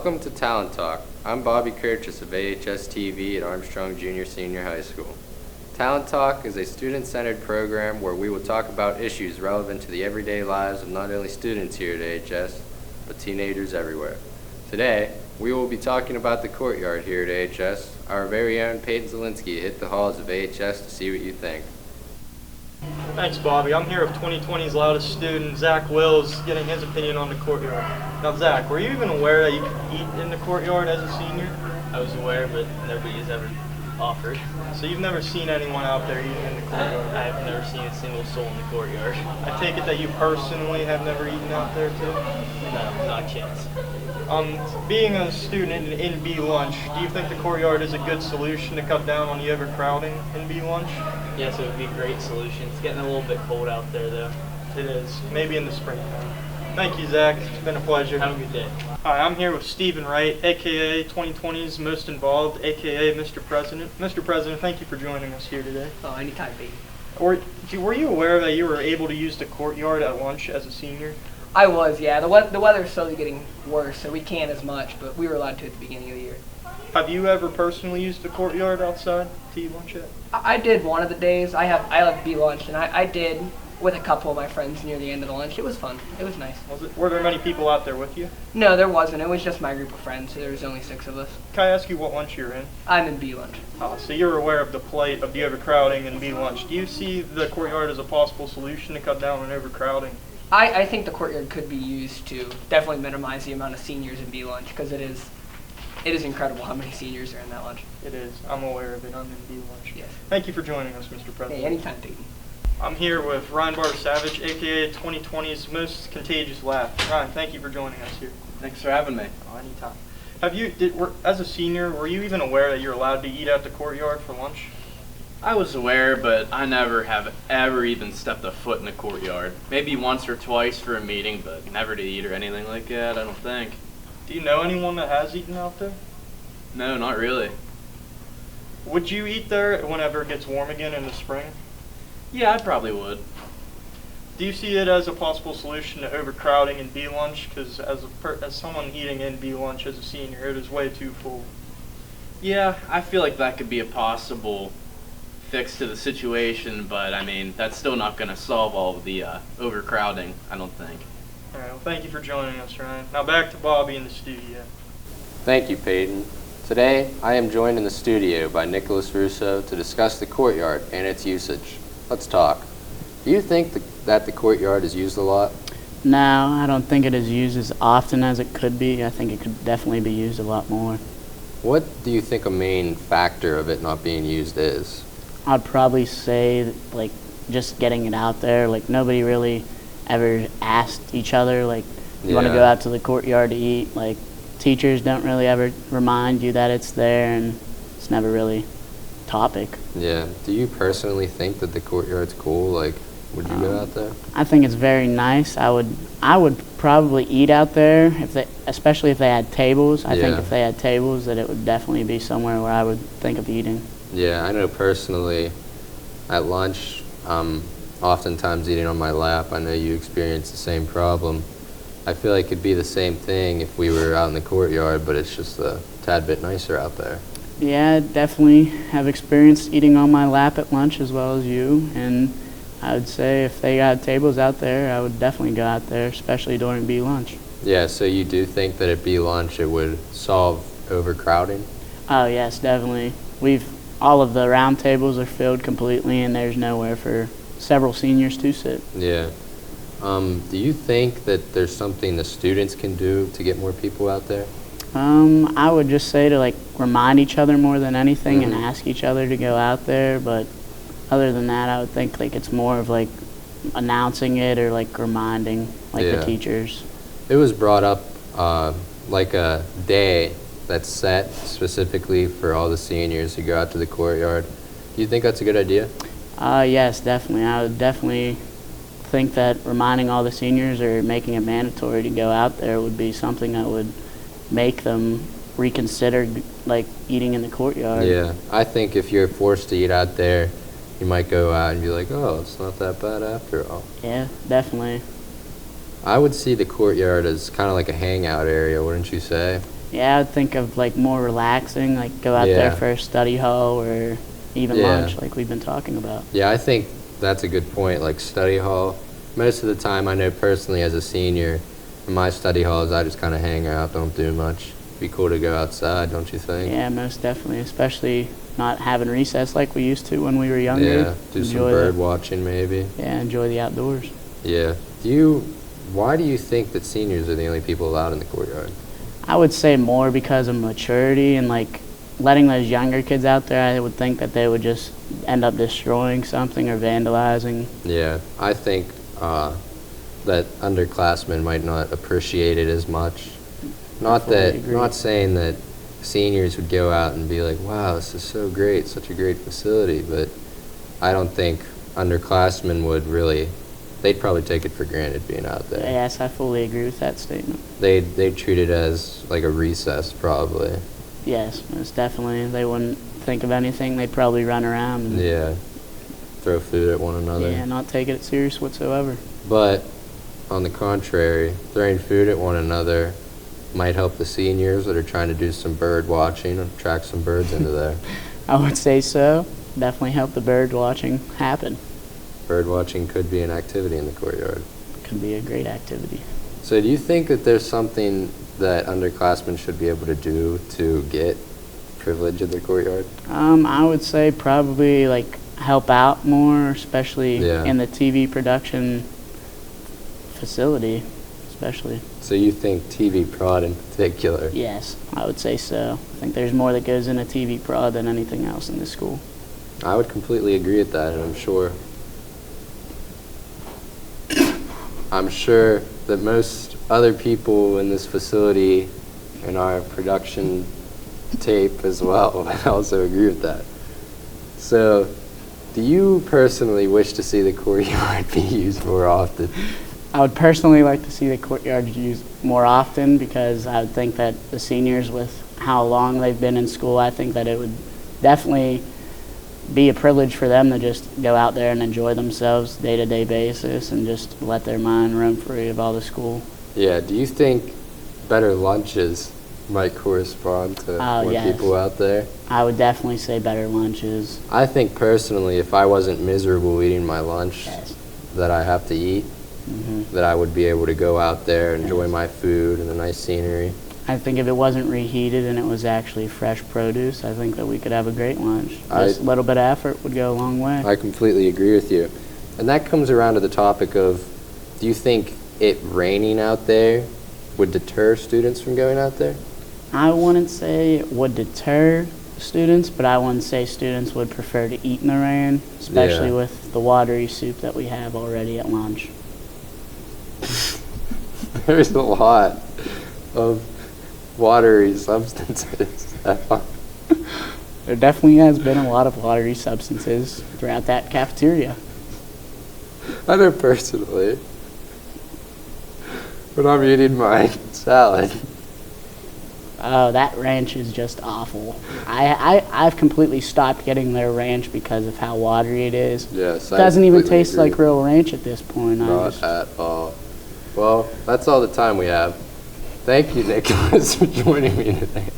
Welcome to Talon Talk. I'm Bobby Kirchis of AHS-TV at Armstrong Junior Senior High School. Talon Talk is a student-centered program where we will talk about issues relevant to the everyday lives of not only students here at AHS, but teenagers everywhere. Today, we will be talking about the Courtyard here at AHS. Our very own Peyton Zielinski hit the halls of AHS to see what you think. Thanks, Bobby. I'm here with 2020's loudest student, Zach Wills, getting his opinion on the Courtyard. Now, Zach, were you even aware that you could eat in the Courtyard as a senior? I was aware, but nobody has ever offered. So you've never seen anyone out there eating in the Courtyard? I have never seen a single soul in the Courtyard. I take it that you personally have never eaten out there, too? No, not a chance. Being a student in B lunch, do you think the Courtyard is a good solution to cut down on the overcrowding in B lunch? Yes, it would be a great solution. It's getting a little bit cold out there, though. It is. Maybe in the springtime. Thank you, Zach. It's been a pleasure. Have a good day. Hi, I'm here with Stephen Wright, a.k.a. 2020's Most Involved, a.k.a. Mr. President. Mr. President, thank you for joining us here today. Oh, anytime, baby. Were you aware that you were able to use the Courtyard at lunch as a senior? I was, yeah. The weather's slowly getting worse, so we can't as much, but we were allowed to at the beginning of the year. Have you ever personally used the Courtyard outside to eat lunch at? I did one of the days. I love B lunch, and I did with a couple of my friends near the end of the lunch. It was fun. It was nice. Were there many people out there with you? No, there wasn't. It was just my group of friends, so there was only 6 of us. Can I ask you what lunch you're in? I'm in B lunch. So you're aware of the plight of the overcrowding in B lunch. Do you see the Courtyard as a possible solution to cut down on overcrowding? I think the Courtyard could be used to definitely minimize the amount of seniors in B lunch, because it is incredible how many seniors are in that lunch. It is. I'm aware of it. I'm in B lunch. Yes. Thank you for joining us, Mr. President. Hey, anytime, Peyton. I'm here with Ryan Savage, a.k.a. 2020's Most Contagious Laugh. Ryan, thank you for joining us here. Thanks for having me. Oh, anytime. As a senior, were you even aware that you're allowed to eat at the Courtyard for lunch? I was aware, but I never have ever even stepped a foot in the Courtyard. Maybe once or twice for a meeting, but never to eat or anything like that, I don't think. Do you know anyone that has eaten out there? No, not really. Would you eat there whenever it gets warm again in the spring? Yeah, I probably would. Do you see it as a possible solution to overcrowding in B lunch? Because as someone eating in B lunch as a senior, it is way too full. Yeah, I feel like that could be a possible fix to the situation, but I mean, that's still not going to solve all of the overcrowding, I don't think. All right, well, thank you for joining us, Ryan. Now back to Bobby in the studio. Thank you, Peyton. Today, I am joined in the studio by Nicholas Russo to discuss the Courtyard and its usage. Let's talk. Do you think that the Courtyard is used a lot? No, I don't think it is used as often as it could be. I think it could definitely be used a lot more. What do you think a main factor of it not being used is? I'd probably say, like, just getting it out there. Like, nobody really ever asked each other, like, you want to go out to the Courtyard to eat. Like, teachers don't really ever remind you that it's there, and it's never really topic. Yeah. Do you personally think that the Courtyard's cool? Like, would you go out there? I think it's very nice. I would probably eat out there, especially if they had tables. I think if they had tables, that it would definitely be somewhere where I would think of eating. Yeah, I know personally at lunch, oftentimes eating on my lap. I know you experience the same problem. I feel like it'd be the same thing if we were out in the Courtyard, but it's just a tad bit nicer out there. Yeah, I definitely have experienced eating on my lap at lunch as well as you, and I would say if they got tables out there, I would definitely go out there, especially during B lunch. Yeah, so you do think that at B lunch it would solve overcrowding? Oh yes, definitely. All of the round tables are filled completely, and there's nowhere for several seniors to sit. Yeah. Do you think that there's something the students can do to get more people out there? I would just say to, like, remind each other more than anything and ask each other to go out there, but other than that, I would think, like, it's more of, like, announcing it or, like, reminding, like, the teachers. It was brought up, like a day that's set specifically for all the seniors who go out to the Courtyard. Do you think that's a good idea? Yes, definitely. I would definitely think that reminding all the seniors or making it mandatory to go out there would be something that would make them reconsider, like, eating in the Courtyard. Yeah, I think if you're forced to eat out there, you might go out and be like, oh, it's not that bad after all. Yeah, definitely. I would see the Courtyard as kind of like a hangout area, wouldn't you say? Yeah, I would think of like more relaxing, like go out Yeah. there for a study hall or even Yeah. lunch, like we've been talking about. Yeah, I think that's a good point. Like study hall, most of the time I know personally as a senior, in my study halls I just kind of hang out, don't do much. Be cool to go outside, don't you think? Yeah, most definitely, especially not having recess like we used to when we were younger. Yeah, do some Enjoy bird the, watching maybe. Yeah, enjoy the outdoors. Yeah. Why do you think that seniors are the only people allowed in the courtyard? I would say more because of maturity and like letting those younger kids out there. I would think that they would just end up destroying something or vandalizing. Yeah, I think that underclassmen might not appreciate it as much. Not fully that, agree. not saying that seniors would go out and be like, wow, this is so great, such a great facility, but I don't think underclassmen would really, they'd probably take it for granted being out there. Yes, I fully agree with that statement. They'd treat it as like a recess probably. Yes, most definitely. They wouldn't think of anything. They'd probably run around and Yeah, throw food at one another. yeah, not take it serious whatsoever. But on the contrary, throwing food at one another might help the seniors that are trying to do some bird watching and attract some birds into there. I would say so. Definitely help the bird watching happen. Bird watching could be an activity in the courtyard. Could be a great activity. So do you think that there's something that underclassmen should be able to do to get privilege in the courtyard? I would say probably like help out more, especially Yeah. in the TV production facility, especially. So you think TV prod in particular? Yes, I would say so. I think there's more that goes into TV prod than anything else in this school. I would completely agree with that, and I'm sure that most other people in this facility in our production tape as well would also agree with that. So, do you personally wish to see the courtyard be used more often? I would personally like to see the courtyard used more often because I would think that the seniors, with how long they've been in school, I think that it would definitely be a privilege for them to just go out there and enjoy themselves day-to-day basis and just let their mind roam free of all the school. Yeah, do you think better lunches might correspond to more yes. people out there? I would definitely say better lunches. I think personally, if I wasn't miserable eating my lunch Yes. that I have to eat, that I would be able to go out there, enjoy Yes. my food and the nice scenery. I think if it wasn't reheated and it was actually fresh produce, I think that we could have a great lunch. Just a little bit of effort would go a long way. I completely agree with you. And that comes around to the topic of, do you think it raining out there would deter students from going out there? I wouldn't say it would deter students, but I wouldn't say students would prefer to eat in the rain, especially Yeah. with the watery soup that we have already at lunch. There's a lot of watery substances. There definitely has been a lot of watery substances throughout that cafeteria. I know personally, when I'm eating my salad, Oh, that ranch is just awful. I've completely stopped getting their ranch because of how watery it is. yes, It doesn't even completely taste agree. like real ranch at this point. Not at all. Well, that's all the time we have. Thank you, Nicholas, for joining me today.